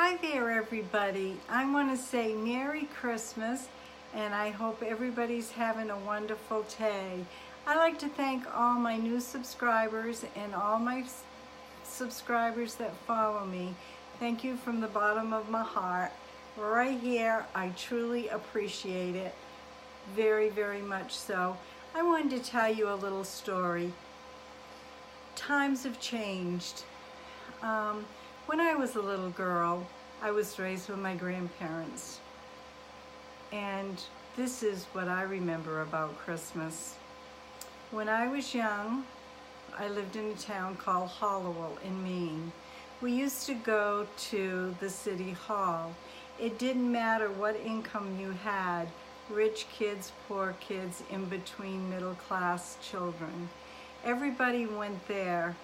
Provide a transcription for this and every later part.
Hi there, everybody. I want to say Merry Christmas, and I hope everybody's having a wonderful day. I'd like to thank all my new subscribers and all my subscribers that follow me. Thank you from the bottom of my heart. Right here, I truly appreciate it. Very, very much so. I wanted to tell you a little story. Times have changed. When I was a little girl, I was raised with my grandparents. And this is what I remember about Christmas. When I was young, I lived in a town called Hollowell in Maine. We used to go to the city hall. It didn't matter what income you had, rich kids, poor kids, in between middle class children. Everybody went there,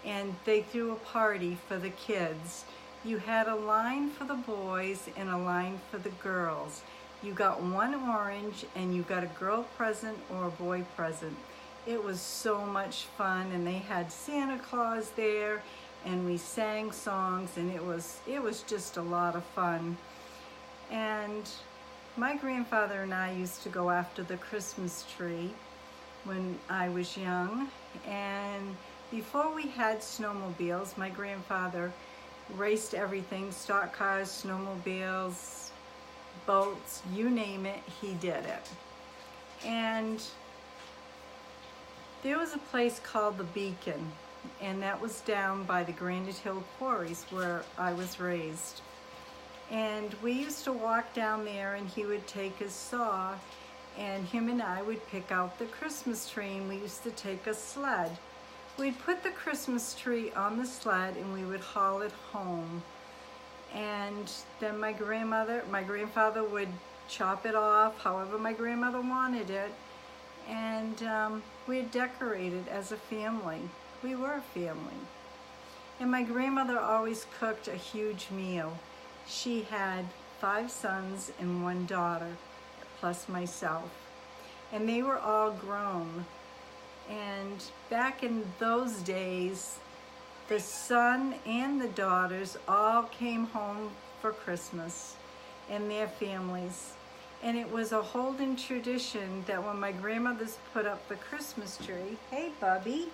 and they threw a party for the kids. You had a line for the boys and a line for the girls. You got one orange and you got a girl present or a boy present. It was so much fun, and they had Santa Claus there, and we sang songs, and it was just a lot of fun. And my grandfather and I used to go after the Christmas tree when I was young, and before we had snowmobiles, my grandfather raced everything, stock cars, snowmobiles, boats, you name it, he did it. And there was a place called the Beacon, and that was down by the Granite Hill Quarries where I was raised. And we used to walk down there, and he would take his saw, and him and I would pick out the Christmas tree, and we used to take a sled. We'd put the Christmas tree on the sled and we would haul it home. And then my grandfather would chop it off however my grandmother wanted it. And we'd decorate it as a family. We were a family. And my grandmother always cooked a huge meal. She had 5 sons and 1 daughter, plus myself. And they were all grown. And back in those days, the son and the daughters all came home for Christmas and their families. And it was a Holden tradition that when my grandmothers put up the Christmas tree, hey Bubby,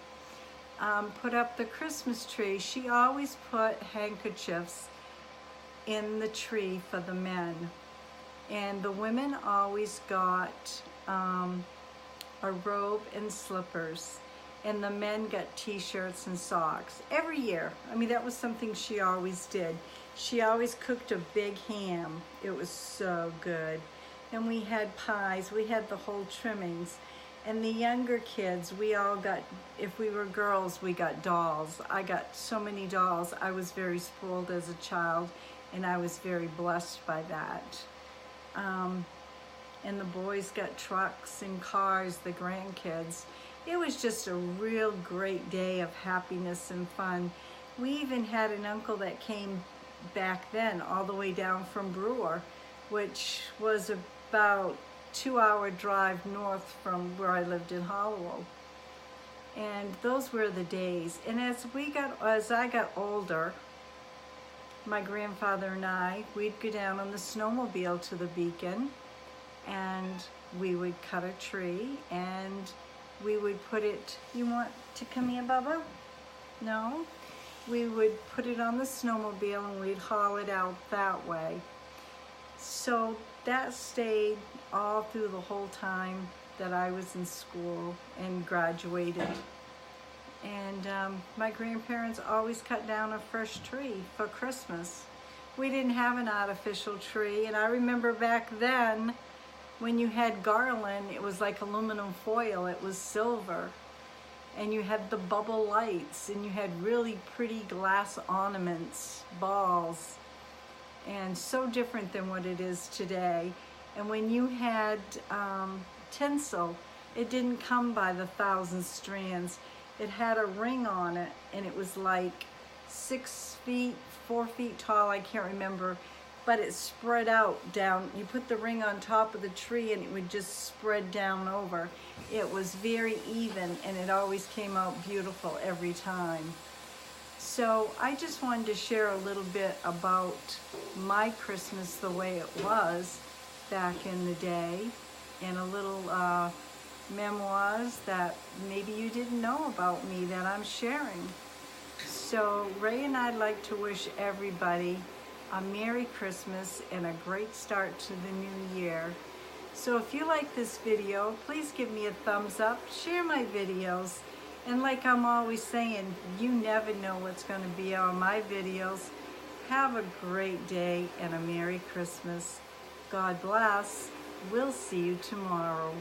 put up the Christmas tree, she always put handkerchiefs in the tree for the men. And the women always got a robe and slippers, and the men got t-shirts and socks every year. I mean, that was something she always did. She always cooked a big ham. It was so good. And we had pies, we had the whole trimmings. And the younger kids, we all got, if we were girls, we got dolls. I got so many dolls. I was very spoiled as a child, and I was very blessed by that. And the boys got trucks and cars, the grandkids. It was just a real great day of happiness and fun. We even had an uncle that came back then all the way down from Brewer, which was about 2-hour drive north from where I lived in Hollowell. And those were the days. And as I got older, my grandfather and I, we'd go down on the snowmobile to the Beacon, and we would cut a tree, and we would put it, you want to come here, Bubba? No? We would put it on the snowmobile and we'd haul it out that way. So that stayed all through the whole time that I was in school and graduated. And my grandparents always cut down a fresh tree for Christmas. We didn't have an artificial tree, and I remember back then, when you had garland, it was like aluminum foil, it was silver. And you had the bubble lights, and you had really pretty glass ornaments, balls, and so different than what it is today. And when you had tinsel, it didn't come by the 1,000 strands. It had a ring on it, and it was like 6 feet, 4 feet tall, I can't remember. But it spread out down. You put the ring on top of the tree and it would just spread down over. It was very even, and it always came out beautiful every time. So I just wanted to share a little bit about my Christmas the way it was back in the day, and a little memoirs that maybe you didn't know about me that I'm sharing. So Ray and I'd like to wish everybody a Merry Christmas and a great start to the new year. So if you like this video, please give me a thumbs up, share my videos, and like I'm always saying, you never know what's going to be on my videos. Have a great day and a Merry Christmas. God bless. We'll see you tomorrow.